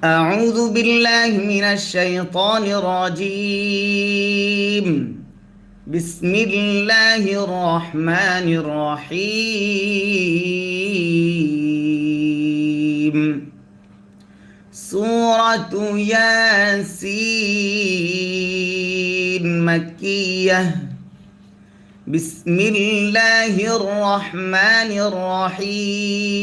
أعوذ بالله من الشيطان الرجيم. بسم الله الرحمن الرحيم. سورة ياسين مكية. بسم الله الرحمن الرحيم.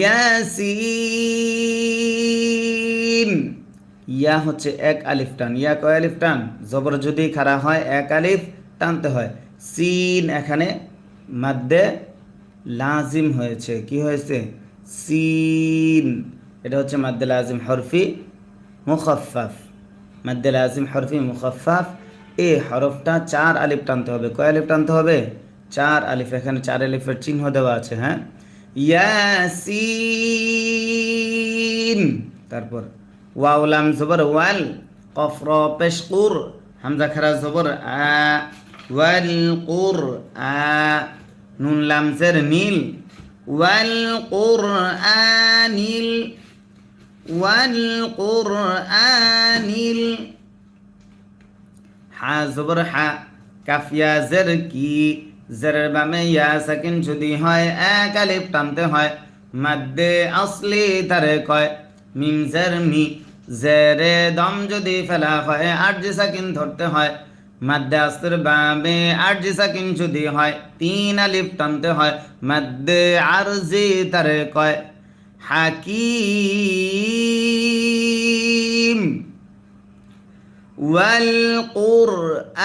ইয়াসিন, ইয়া হচ্ছে এক আলিফ টান। ইয়া কয় আলিফ টান? জবর যদি খাড়া হয় এক আলিফ টানতে হয়। সিন এখানে মাদ্দে লাজিম হয়েছে। কি হয়েছে? সিন। এটা হচ্ছে মাদ্দে লাজিম হরফি মুখাফফাফ। মাদ্দে লাজিম হরফি মুখাফফাফ। এই হরফটা চার আলিফ টানতে হবে। কয় আলিফ টানতে হবে? চার আলিফ। এখানে চার আলিফের চিহ্ন দেওয়া আছে। হ্যাঁ, ইয়াসিন। তারপর ওয়াও লাম জবর ওয়াল, কফ র পেশ কুর, হামজা খারা জবর আ, ওয়াল কুর আ, নুন লাম জের নীল, ওয়াল কুরআনিল, ওয়াল কুরআনিল। হা জবর হা, কাফ ইয়া জের কি, জেরের বামে ইয়া সাকিন যদি হয় এক আলিফ টানতে হয়। মাদ্দে আসলি তারে কয়। মিম জের মি, জেরে দম যদি ফেলা হয় আরজি সাকিন ধরতে হয়। মাদ্দে আসলির বামে আরজি সাকিন যদি হয় তিন আলিফ টানতে হয়। মাদ্দে আরজি তারে কয় হাকিম। والقرآن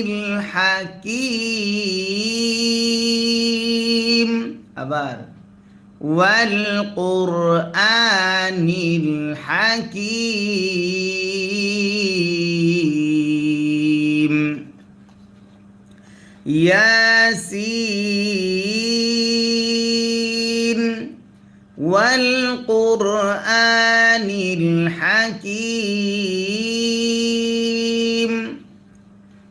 الحكيم আবার والقرآن الحكيم ياسين والقرآن الحكيم।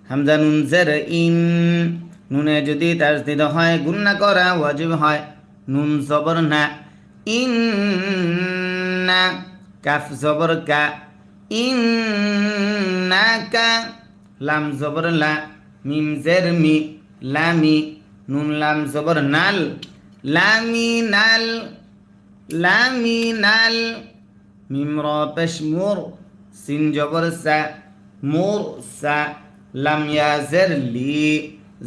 হামজা নুন জের ইন, নুনে যদি তাজদিদ হয় গুন্না করা ওয়াজিব হয়। নুন জবর না, ইন না। কাফ জবর কা, ইন না কা। লাম জবর লা, মিম জের মি, লামি। নুন লাম জবর নাল, লামি নাল, লামি নাল। মিম র পেশ মুর, সিন জবর সা, মুর সা। লাম ইয়া জের লি,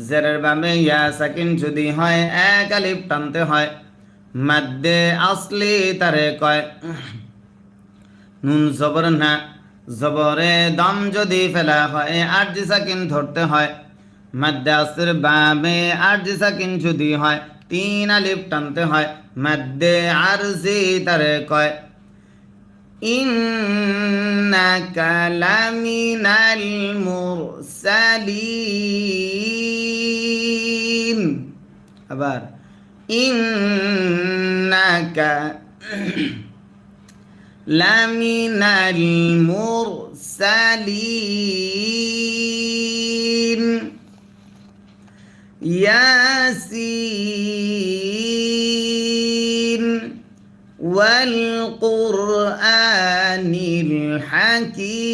জেরের বামে ইয়া সাকিন যদি হয় এক আলিফ টানতে হয়। মাদ্দে আসলি তারে কয়। নুন জবর না, জবরে দম যদি ফেলা হয় আরজি সাকিন ধরতে হয়। মাদ্দে আসলির বামে আরজি সাকিন যদি হয় তিন আলিফ টানতে হয়। মাদ্দে আরজি তারে কয় ইন্নাকা লামিনাল মুরসালিন। আবার ইন্নাকা লামিনাল মুরসালিন। ইয়াসিন والقرآن الحكيم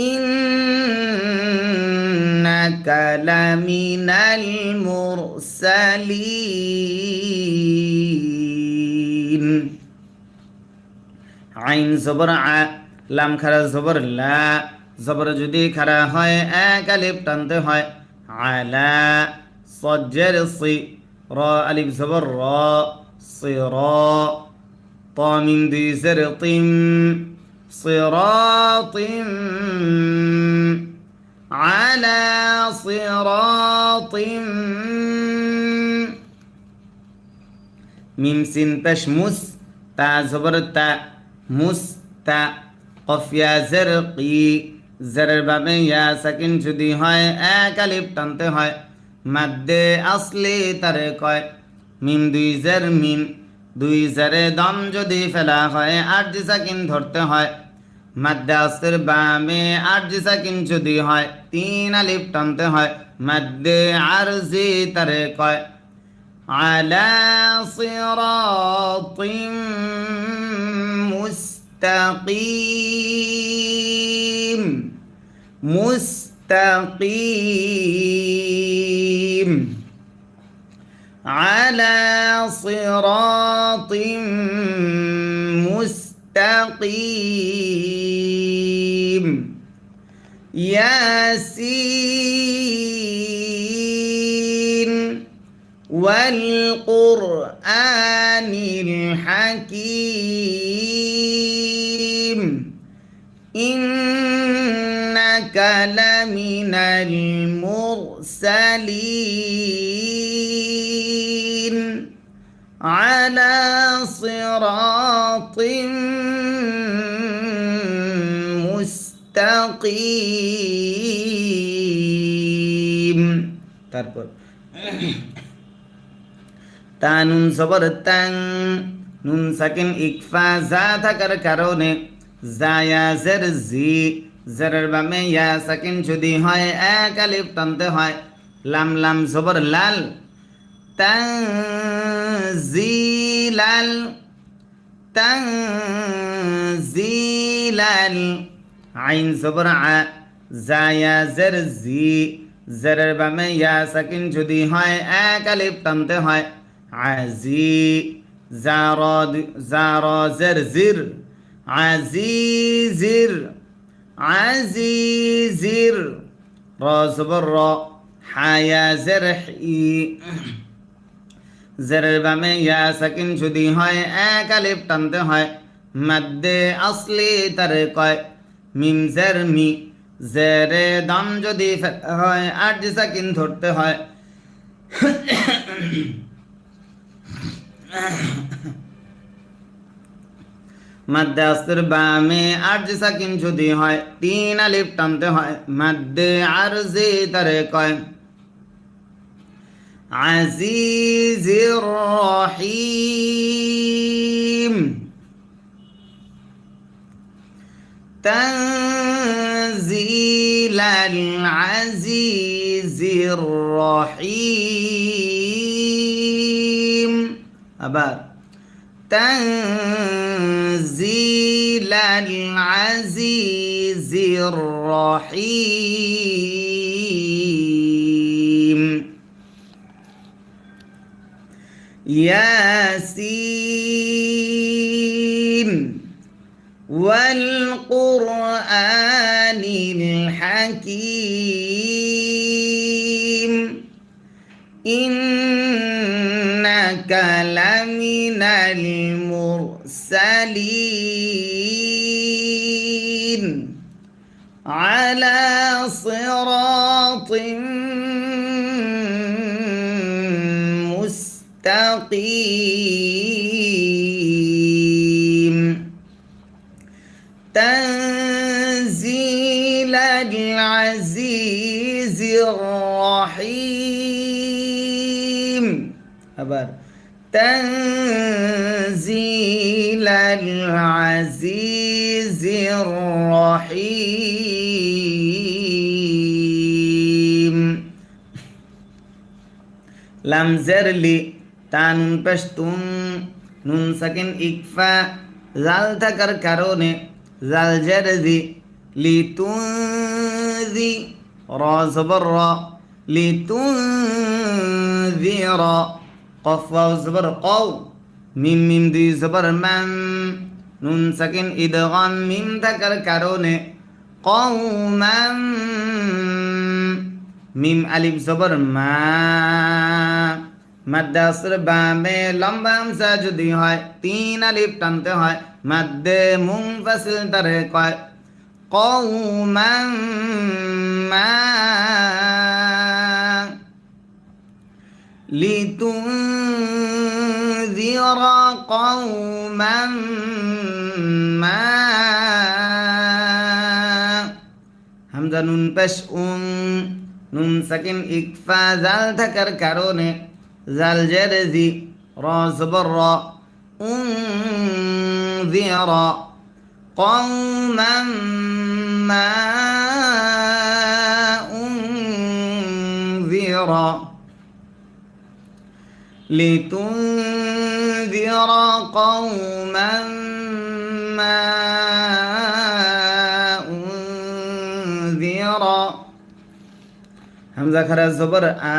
إنك لمن المرسلين। আইন জবর আ, লাম খারা জবর লা, জবর যদি খারা হয় এক আলিফ টানতে হয়। আলা সজ্জের সি, র আলিফ জবর র, সির। ত মিম দুই জের তিম, সিরাতিম। আলা সিরাতিম। মিম সিন পেশ মুস, তা জবর তা, মুস্তা। কফ ইয়া জের কি, জেরের বামে ইয়া সাকিন যদি হয় এক আলিফ টানতে হয়। মাদ্দে আসলি তারে কয়। মিম দুই জের মিম, দুই জেরে দম যদি ফেলা হয় আরজি সাকিন ধরতে হয়। মাদ্দে আসলির বামে আরজি সাকিন যদি হয় তিন আলিফ টানতে হয়। মাদ্দে আরজি তারে কয় على صراط مستقيم مستقيم على صراط مستقيم ياسين والقرآن الحكيم إنك لمن المرسلين على صراط মুস্তাকিম। তারপর তা নুন সবর তাং, নুন সাকিন ইকফা যা থাকার কারণে জায়া জের জি, জেরের বামে ইয়া সাকিন যদি হয় এক আলিফ টানতে হয়। লাম লাম সবর লাল, তানজিলাল তানজিলাল। আইন সবর আ, জায়া জের জি, জেরের বামে ইয়া সাকিন যদি হয় এক আলিফ টানতে হয়। আজি জার জের জির, আজিজির আজিজির। র সবর র, হায়া জের হি, জেরের বামে ইয়া সাকিন যদি হয় এক আলিফ টানতে হয়। মাদ্দে আসলি তারে কয়। মিম জের মি, জেরে দাম যদি হয় আট সাকিন ধরতে হয়। মাদ্দে আসর বামে আট সাকিন যদি হয় তিন আলিফ টানতে হয়। মাদ্দে আরজি তারে কয়। আজিজির রহিম তানজিলাল আজিজির রহিম। আবার তানজিলাল আজিজির রহিম। ياسين والقرآن الحكيم إنك لمن المرسلين على صراط مستقيم تنزيل العزيز الرحيم. আবার تنزيل العزيز الرحيم. লাম জের লি, তান পেশতুম, নুন সাকিন ইকফা জাল থাকার কারণে জাল জের জি, লিতুনজি। র জবর র, লিতুনজির। কফ ওয়াও জবর কও, মিম মিম দুই জবর মাম, নুন সাকিন ইদগাম মিম থাকার কারণে কওমাম। মিম আলিফ জবর মা। মাদ্দে আসর বামে লম্বা হামজা যদি হয় তিন আলিফ টানতে হয়। মাদ্দে মুনফাসিল তারে কয়। কওমান মা লিতুনজিরা কওমান মা। হামজা নুন পেশ উন, নুন সাকিন ইকফা জাল থাকার কারণে জাল জের জি, র জবর র, উনজিরা কওমান মা উনজিরা। لتنذر قوما ما أنذر হামজা খারা জবর আ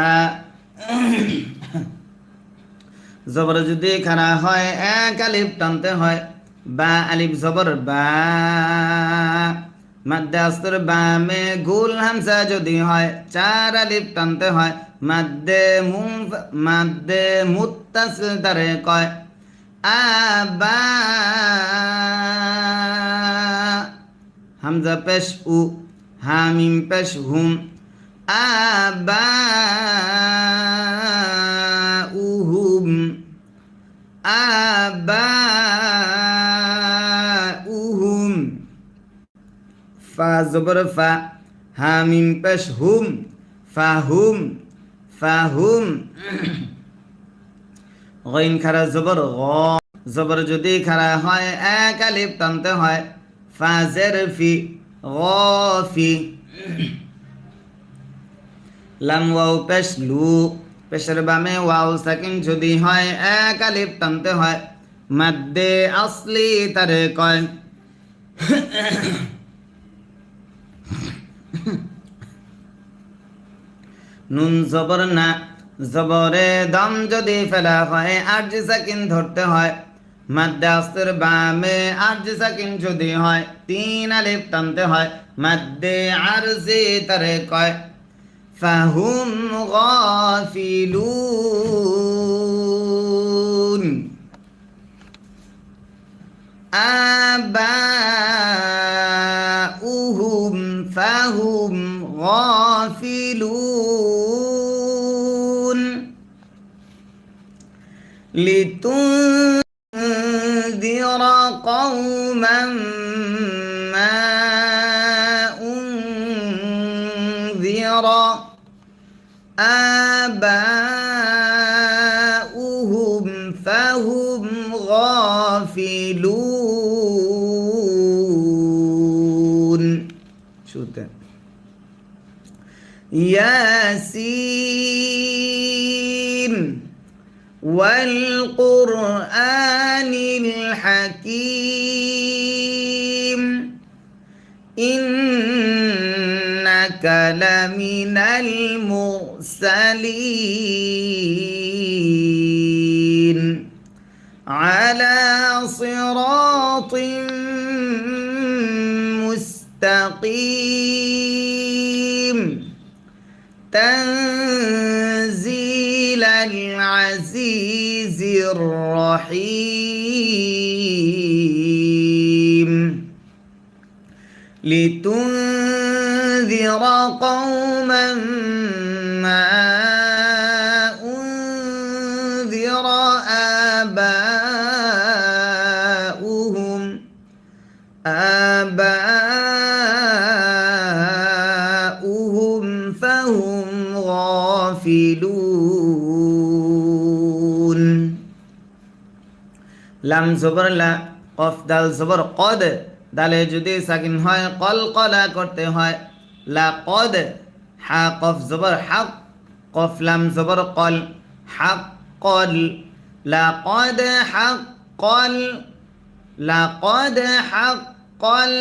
জবর যদি খারা হয় এক আলিফ টানতে হয় বা আলিফ জবর বা মাদ্দে আস্তর বা মে গুল হামজা যদি হয় চার আলিফ টানতে হয় মাদ্দে মুত্তাসিল তারে কয় আবা হামজা পেশ উ হামিম পেশ হুম আবা উহুম আবা উহুম ফা জবর ফা হামিম পেশ হুম ফাহুম ফাহুম গইন খারা জবর গ জবর যদি খারা হয় এক আলিফ টানতে হয় ফাজের ফি গফি লাম ওয়াও পেশ লু পেশের বামে ওয়াও সাকিন যদি হয় এক আলিফ টানতে হয় মাদ্দে আসলি তারে কয় নুন জবর না জবরে দম যদি ফেলা হয় আরজি সাকিন ধরতে হয় মাদ্দে আস্তের বামে আরজি সাকিন যদি হয় তিন আলিফ টানতে হয় মাদ্দে আরজি তারে কয় ফাহুম গাফিলুন আবাউহুম ফাহুম গাফিলুন لتنذر قوما ما أنذر آباؤهم فهم غافلون شو ده ياسين والقرآن الحكيم إنك لمن المرسلين على صراط مستقيم تنزيل العزيز الرحيم لتنذر قوما ما أنذر آباؤهم فهم غافلون লাম জবর লা কফ দাল জবর কদ দালে যদি সাকিন হয় কলকলা করতে হয় লা কদ হা কফ জবর হক কফ লাম জবর কল হক কল লা কদ হক কল লা কদ হক কল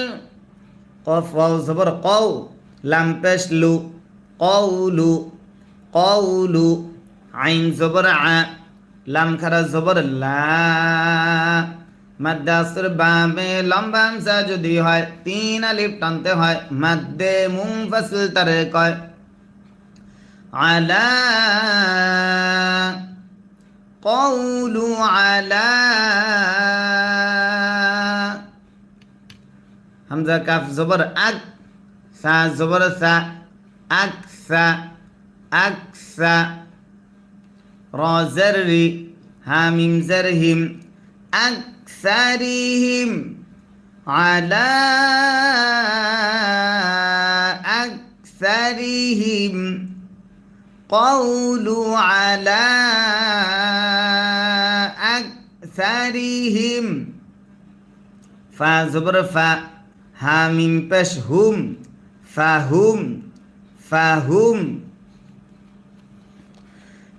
কফ ওয়াও জবর কও লাম পেশ লু কওলু কওলু আইন জবর আ লাম খারা জবর লা মাদ্দে আসর বামে লম্বা হামজা যদি হয় তিন আলিফ টানতে হয় মাদ্দে মুনফাসিল তারে কয় আলা কওলু আলা হামজা কাফ জবর আক সা জবর সা আকসা আকসা র জাররি হামিম জারহিম أكثرهم على أكثرهم قولوا على أكثرهم فا زبر فا হামিম পেশ হুম ফাহুম ফাহুম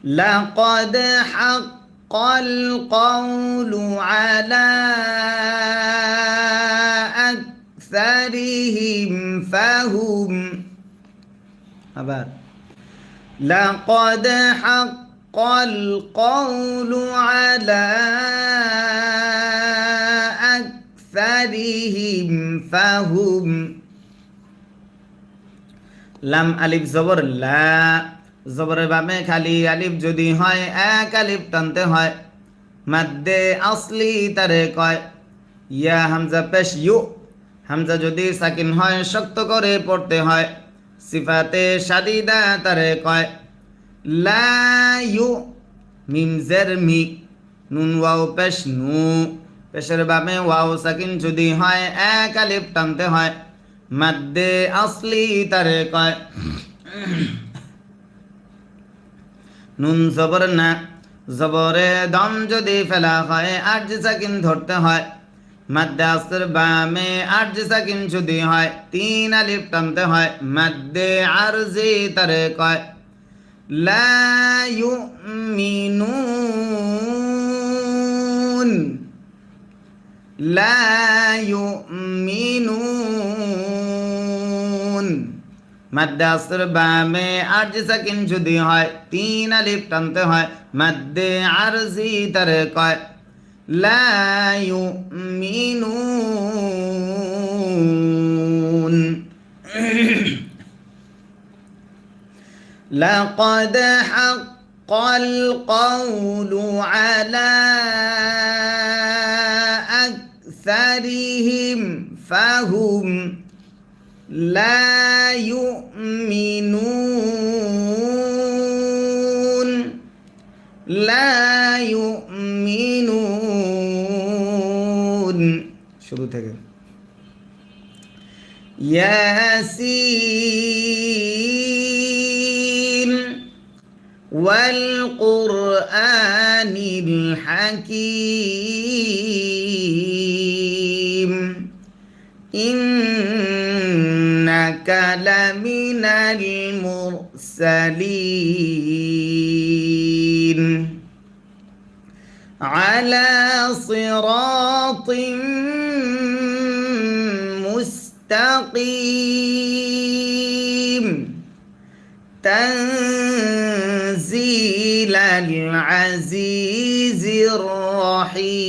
لقد حق القول على أكثرهم فهم আবার لقد حق القول على أكثرهم فهم লাম আলিফ জবর লা জবরের বামে খালি আলিফ যদি হয় এক আলিফ টানতে হয় মাদ্দে আসলি তারে কয় ইয়া হামজা পেশ ইউ হামজা যদি সাকিন হয় শক্ত করে পড়তে হয় সিফাতে শাদিদা তারে কয় লা ইউ মিম জের মি নুন ওয়াও পেশ নু পেশের বামে ওয়াও সাকিন যদি হয় এক আলিফ টানতে হয় মাদ্দে আসলি তারে কয় নুন জবর না জবরে দম যদি ফেলা হয় আরজ সাকিন ধরতে হয় মাদ্দে আসর বামে আরজ সাকিন যদি হয় তিন আলিফ টানতে হয় মাদ্দে আরজি তারে কয় লা ইউমিনুন লা ইউমিনুন মাদ্দে আসর বামে আরজ সাকিন যদি হয় তিন আলিফ টানতে হয় মাদ্দে আরজি তারে কয় লা ইউমিনুন لقد حق القول على أكثرهم فهم لا يؤمنون لا يؤمنون শুরু থেকে ياسين والقرآن الحكيم إنك لمن المرسلين على صراط مستقيم تنزيل العزيز الرحيم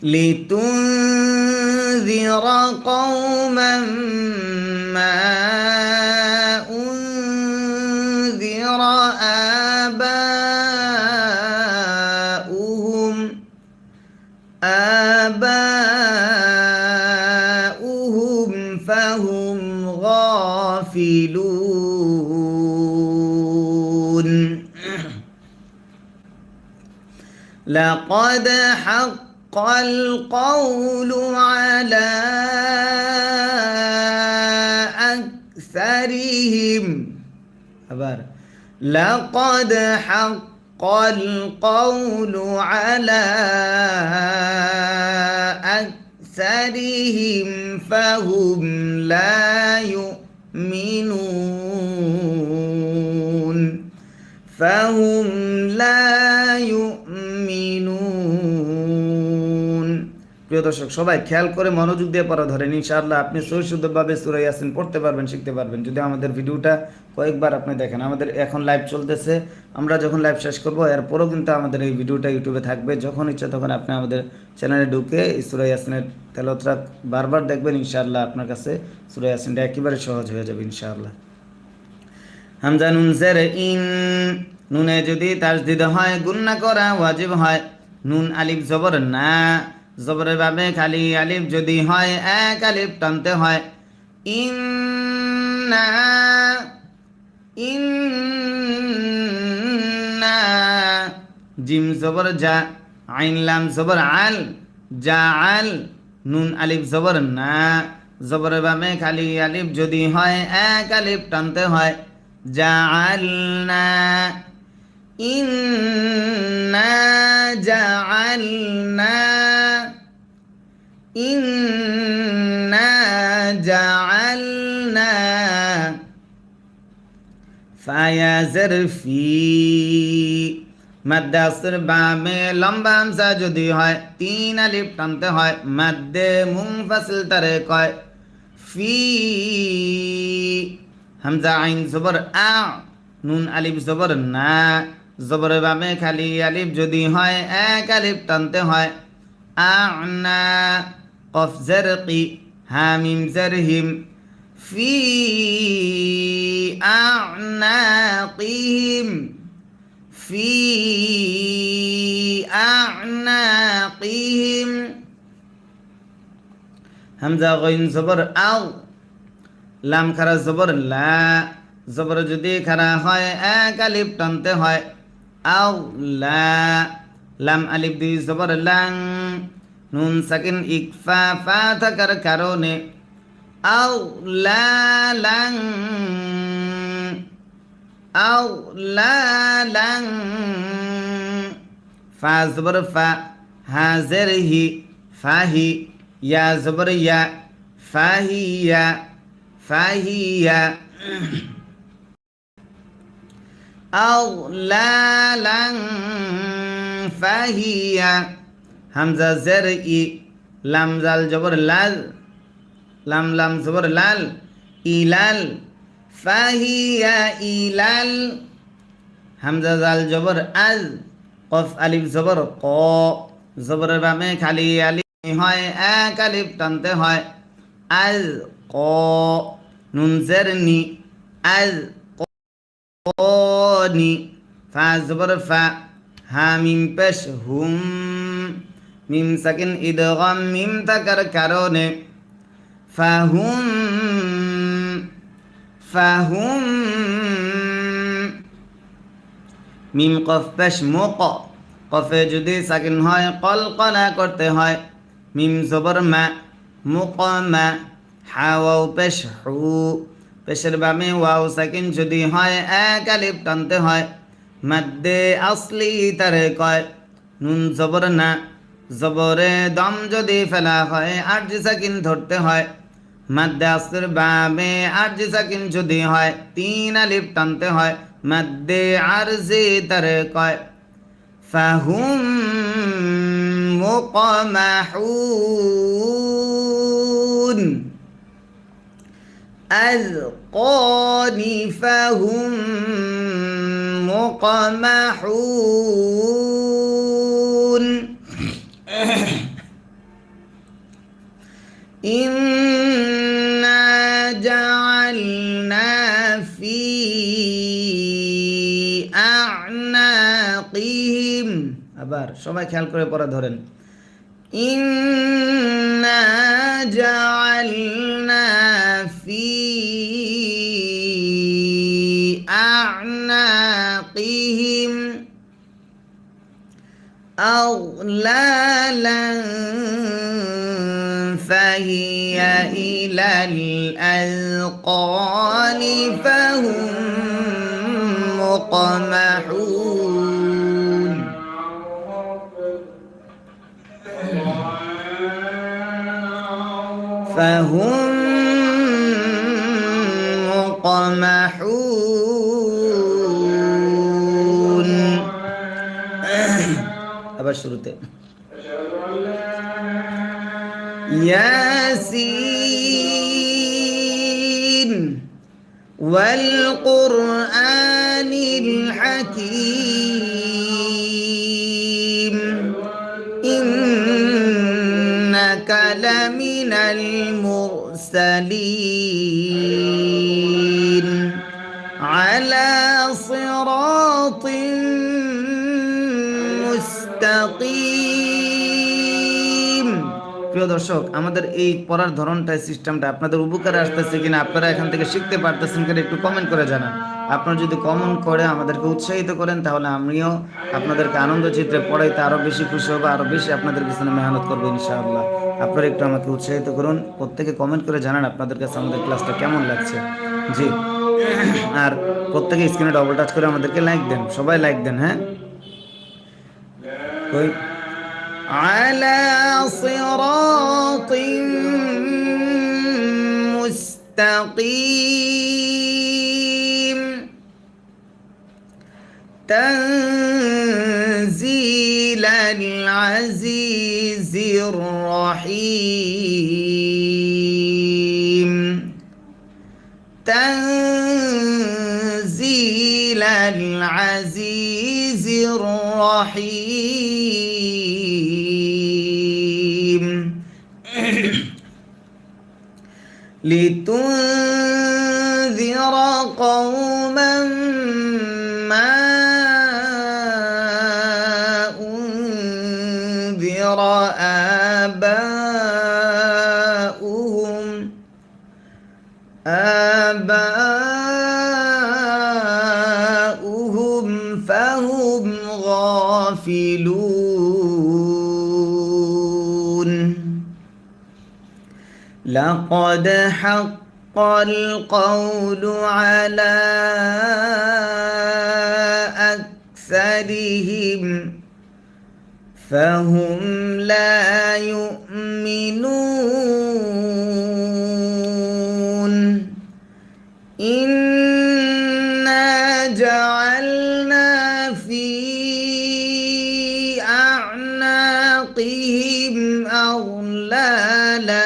لتنذر قوما ما أنذر آباؤهم فهم غافلون لقد حق القول على أكثرهم لقد حق القول على أكثرهم فهم لا يؤمنون فهم لا يؤمنون প্রিয় দর্শক সবাই খেয়াল করে মনোযোগ দিয়ে পড়া ধরেন ইনশাআল্লাহ আপনি সহি শুদ্ধভাবে সূরা ইয়াসিন পড়তে পারবেন শিখতে পারবেন যদি আমাদের ভিডিওটা কয়েকবার আপনি দেখেন আমাদের এখন লাইভ চলতেছে আমরা যখন লাইভ শেষ করব এরপরও কিন্তু আমাদের এই ভিডিওটা ইউটিউবে থাকবে যখন ইচ্ছা তখন আপনি আমাদের চ্যানেলে ঢুকে এই সূরা ইয়াসিনের তেলাওয়াতটা বারবার দেখবেন ইনশাআল্লাহ আপনার কাছে সূরা ইয়াসিনটা একেবারে সহজ হয়ে যাবে ইনশাআল্লাহ হামজা নুন জের ইন নুনে যদি তাসদিদ হয় গুন্না করা ওয়াজিব হয় নুন আলিফ জবর না জবরের বামে খালি আলিফ যদি হয় এক আলিফ টানতে হয় ইন্না ইন্না জিম জবর যা আইন লাম জবর আল যা আল নুন আলিফ জবর না জবরের বামে খালি আলিফ যদি হয় এক আলিফ টানতে হয় জাআলনা ইন্না জাআলনা ইন্না জাআলনা ফায়া জের ফি মাদ্দে আসর বামে লম্বা হামজা যদি হয় 3 আলিফ টানতে হয় মাদ্দে মুনফাসিল তারে কয় ফি হামজা আইন জবর আ নুন আলিফ জবর না জবর বামে খালি আলিফ যদি হয় 1 আলিফ টানতে হয় আ'না কফ জের কি হা মিম জের হিম في أعناقهم في أعناقهم همزة غين زبر أو লাম খারা জবর লা জবর যদি খারা হয় 1 আলিফ টানতে হয় আও লা লাম আলিফ দুই জবর লাং নুন সাকিন ইকফা ফা থাকার কারণে আও লা লাং আও লা লাং ফা জবর ফা হা জের হি ফাহি ইয়া জবর ইয়া ফাহিয়া ফাহিয়া আও লা লাং ফাহিয়া হামজা জের ই লাম জাল জবর লাল লাম লাম জবর লাল ইলাল ফাহিয়া ইলাল হামজা জাল জবর আল কফ আলিফ জবর ক জবর বামে খালি আলিফ হয় 1 আলিফ টানতে হয় আল ক নুন জের নি আল নি ফা জবর ফা হা মিম পেশ হুম মিম সাকিন ইদগাম মিম থাকার কারণে ফাহুম ফাহুম মিম কফ পেশ মুক কফে যদি সাকিন হয় কলকলা করতে হয় মিম জবর মা মুকমা হাওয়াও পেশ হু পেশের বামে ওয়াও সাকিন যদি হয় 1 আলিফ টানতে হয় মাদ্দে আসলি তারে কয় নুন জবর না জবরে দম যদি ফেলা হয় আরজি সাকিন ধরতে হয় মাদ্দে আসর বামে আরজি সাকিন যদি হয় 3 আলিফ টানতে হয় মাদ্দে আরজি তারে কয় ফাহুম মুকমাহুন আযকানি ফাহুম মুকমাহুন ইন্না জাআলনা ফি আ'নাকিহিম আবার সবাই খেয়াল করে পড়া ধরেন ইন্না জাআলনা ফি আ'নাকিহিম أغلالا فهي إلى الأذقان فهم مقمحون فهم مقمحون আবার শুরুতে ইয়াসিন ওয়াল কুরআনিল হাকীম ইন্নাকা লামিনাল মুরসালিন আলা সিরাতিন মুস্তাকিম। প্রিয় দর্শক, আমাদের এই পড়ার ধরনটা সিস্টেমটা আপনাদের উপকারে আসতেছে কিনা, আপনারা এখান থেকে শিখতে পারতেছেন কিনা একটু কমেন্ট করে জানান। আপনারা যদি কমেন্ট করে আমাদেরকে উৎসাহিত করেন তাহলে আমিও আপনাদেরকে আনন্দ চিত্রে পড়াইতে আরও বেশি খুশি হবো, আরও বেশি আপনাদের পিছনে মেহনত করবো ইনশাআল্লাহ। আপনারা একটু আমাকে উৎসাহিত করুন, প্রত্যেকে কমেন্ট করে জানান আপনাদের কাছে আমাদের ক্লাসটা কেমন লাগছে। জি, আর প্রত্যেকে স্ক্রিনে ডবল টাচ করে আমাদেরকে লাইক দেন, সবাই লাইক দেন। হ্যাঁ, ওই على صراط مستقيم تنزيل العزيز الرحيم تنزيل العزيز الرحيم لتنذر قوما ما أنذر آباؤهم فهم غافلون لقد حق القول على أكثرهم فهم لا يؤمنون إنا جعلنا في أعناقهم أغلالا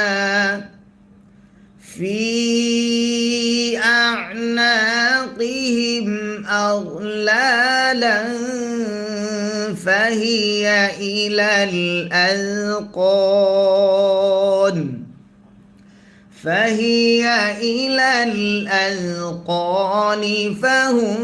فهي إلى الأذقان فهم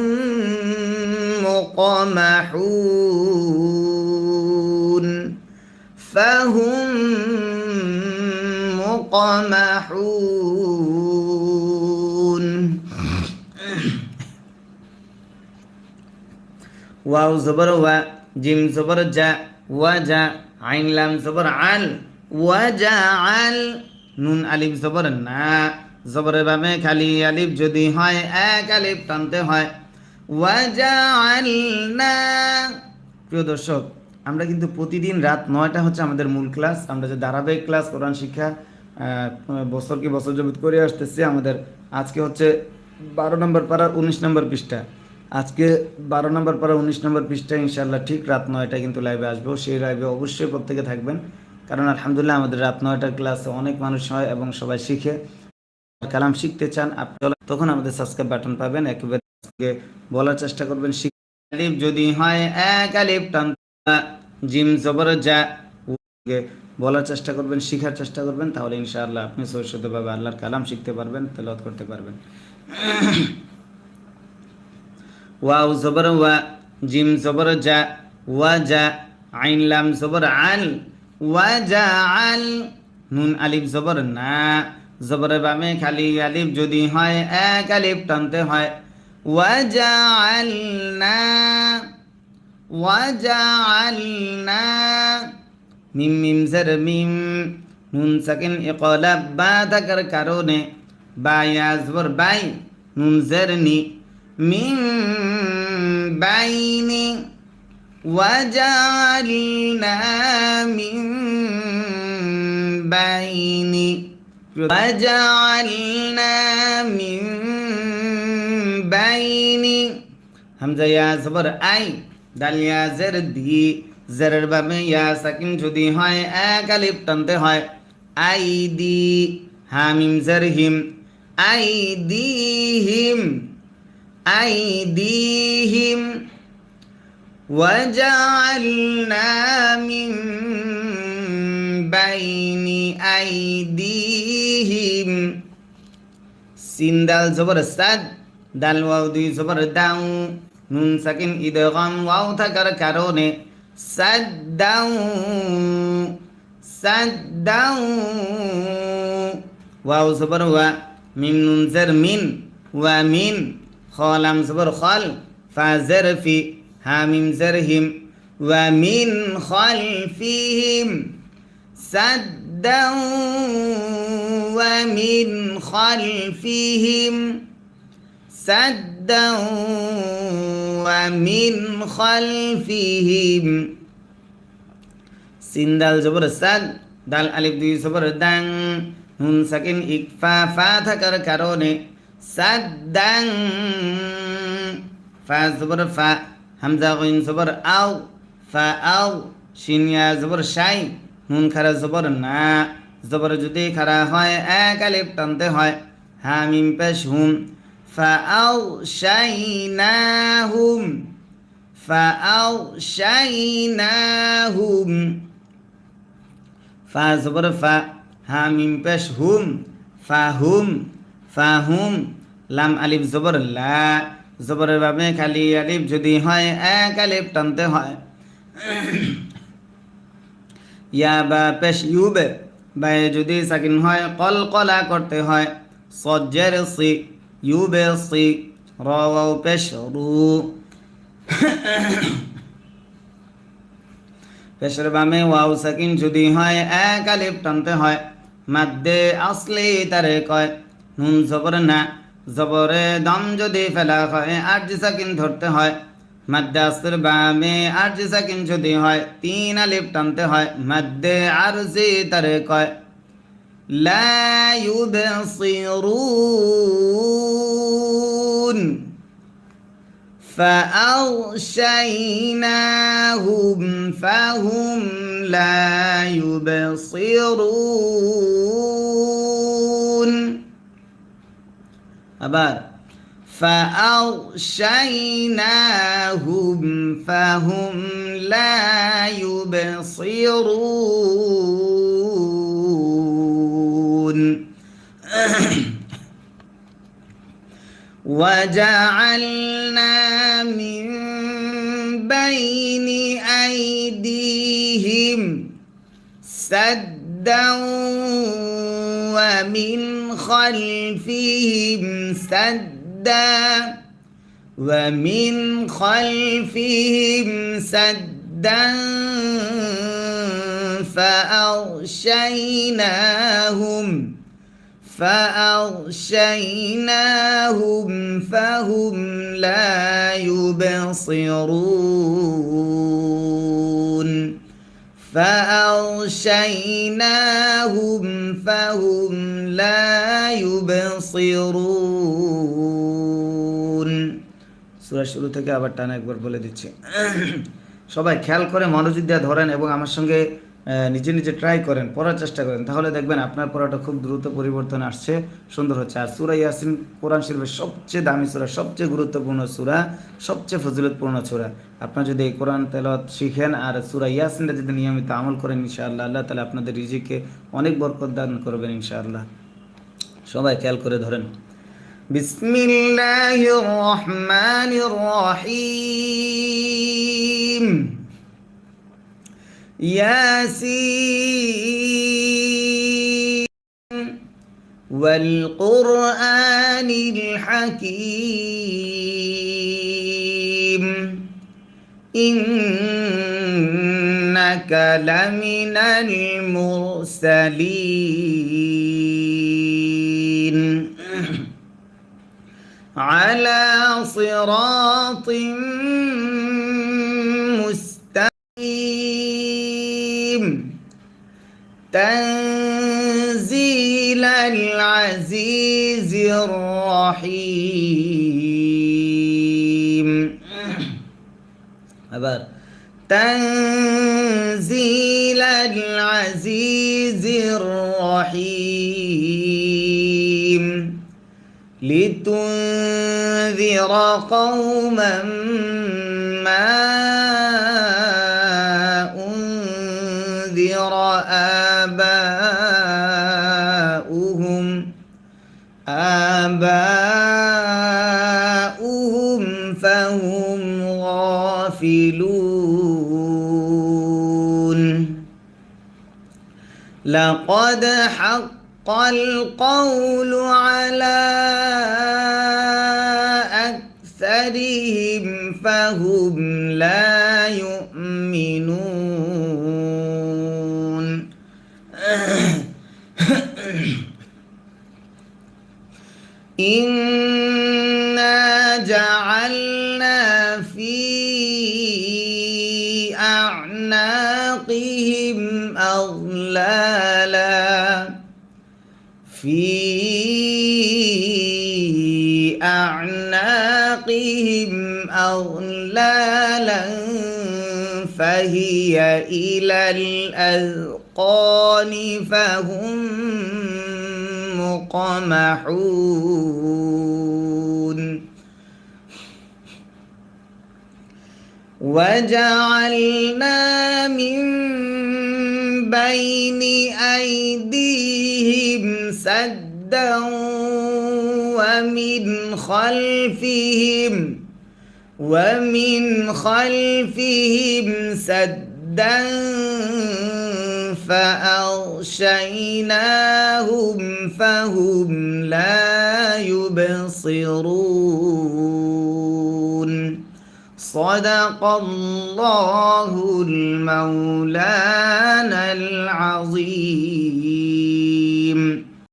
مقمحون واو زبر وا جيم زبر جا وجا عين لام زبر عل وجعل নুন আলিফ জবর না জবরের বামে খালি আলিফ যদি হয় এক আলিফ টানতে হয় ওয়াজআলনা। প্রিয় দর্শক, আমরা কিন্তু প্রতিদিন রাত 9টা হচ্ছে আমাদের মূল ক্লাস। আমরা যে ধারাবাহিক ক্লাস কোরআন শিক্ষা বছর যাবত করে আসতেছি। আমাদের আজকে হচ্ছে 12 নম্বর পারার 19 নম্বর পৃষ্ঠা। আজকে 12 নম্বর পারা 19 নম্বর পৃষ্ঠা ইনশাআল্লাহ ঠিক রাত 9টায় কিন্তু লাইভে আসবো। সেই লাইভে অবশ্যই প্রত্যেকে থাকবেন, কারণ আলহামদুলিল্লাহ আমাদের রাত 9টার ক্লাসে অনেক মানুষ হয় এবং সবাই শিখে কালাম শিখতে চান। আপনারা তখন আমাদের সাবস্ক্রাইব বাটন পাবেন। একেবারে বলার চেষ্টা করবেন আলিফ যদি হয় এক আলিফ টান জিম জবর যা বলার চেষ্টা করবেন, শিখার চেষ্টা করবেন, তাহলে ইনশাআল্লাহ আপনি সহিষ্ণুভাবে আল্লাহর কালাম শিখতে পারবেন, তেলাওয়াত করতে পারবেন। ওয়াও জবর ওয়া জিম জবর যা ওয়াজা আইন লাম জবর আল ওয়াজআল নুন আলিফ জবর না জবরের বামে খালি আলিফ যদি হয় এক আলিফ টানতে হয় ওয়াজআলনা মিম মিম জের মিম নুন সাকিন ইকলাব বা থাকার কারণে বা ইয়া জবর বাই নুন জের নি মিন বাইনি وجعلنا من بين হামজা ইয়া জবর আই দাল ইয়া জের দি জেরের বামে ইয়া সাকিন যদি হয় এক আলিফ টানতে হয় আইদি হামিম জের হিম আইদিহিম وجعلنا من بين أيديهم সিন দাল জবর সাদ দাল ওয়াও দুই জবর দাও নুন সাকিন ইদগাম ওয়াও থাকার কারণে সাদ্দাউ ওয়াও জবর ওয়া মিম নুন জের মিন ওয়া মিন খালাম জবর খাল ফা জের ফি হামিম জেরহিম ওয়া মিন খালফিহিম সাদ্দাউ ওয়া মিন খালফিহিম সিন দাল জবর সাদ দাল আলিফ দুই জবর দাং নুন সাকিন ইকফা ফা থাকার কারণে সাদ্দাং ফা জবর ফা হামজা গইন জবর আও, ফা আও, শিন ইয়া জবর শাই, নুন খারা জবর না, জবর যদি খারা হয় এক আলিফ টানতে হয়, হা মিম পেশ হুম, ফা আও শাইনাহুম, ফা আও শাইনাহুম, ফা জবর ফা, হা মিম পেশ হুম, ফাহুম, ফাহুম, লাম আলিফ জবর লা, জবরের ভাবে খালি আলিফ যদি হয় এক আলিফ টানতে হয়, ইয়া বা পেশ ইউবে, বায়ে যদি সাকিন হয় কল কলা করতে হয়, সজ্জের সি, ইউবে সি, র ওয়াও পেশ রু, পেশের বামে ওয়াও সাকিন যদি হয় এক আলিফ টানতে হয়, মাদ্দে আসলে তারে কয়, নুন জবর না, জবরে দম যদি ফেলা হয় আরজি সাকিন ধরতে হয়, মাদ্দে আসলের বামে আরজি সাকিন যদি হয় তিন আলিফ টানতে হয়, মাদ্দে আরজি তারে কয়, লা ইউবসিরুন, فأغشيناهم فهم لا يبصرون আবার فأغشيناهم فهم لا يبصرون وجعلنا من بين أيديهم سدا ومن خلفهم سدا ومن خلفهم سدا فأغشيناهم فهم لا يبصرون فأغشيناهم فهم لا يبصرون সূরা শুরু থেকে আবার টানা একবার বলে দিচ্ছি, সবাই খেয়াল করে মনোযোগ দিয়ে ধরেন এবং আমার সঙ্গে নিজে নিজে ট্রাই করেন, পড়ার চেষ্টা করেন, তাহলে দেখবেন আপনার পড়াটা খুব দ্রুত পরিবর্তন আসছে, সুন্দর হচ্ছে। আর সূরা ইয়াসিন কোরআন শরীফের সবচেয়ে দামি সূরা, সবচেয়ে গুরুত্বপূর্ণ সূরা, সবচেয়ে ফজিলতপূর্ণ সূরা। আপনারা যদি এই কোরআন তেলাওয়াত শিখেন আর সূরা ইয়াসিনটা যদি নিয়মিত আমল করেন ইনশাআল্লাহ, আল্লাহ তাআলা আপনাদের রিজিকে অনেক বরকত দান করবেন ইনশাআল্লাহ। সবাই খেয়াল করে ধরেন। বিসমিল্লাহির রহমানির রহিম, ياسين والقرآن الحكيم إنك لمن المرسلين على صراط مستقيم تنزيل العزيز الرحيم أبار تنزيل العزيز الرحيم لتنذر قوما ما أنذر آباؤهم فهم غافلون لقد حق القول على أكثرهم فهم لا يؤمنون إنا جعلنا في أعناقهم أغلالا فهي إلى الأذقان فهم مقمحون وجعلنا من بين أيديهم سدا ومن خلفهم سدا فأغشيناهم فهم لا يبصرون صدق الله المولانا العظيم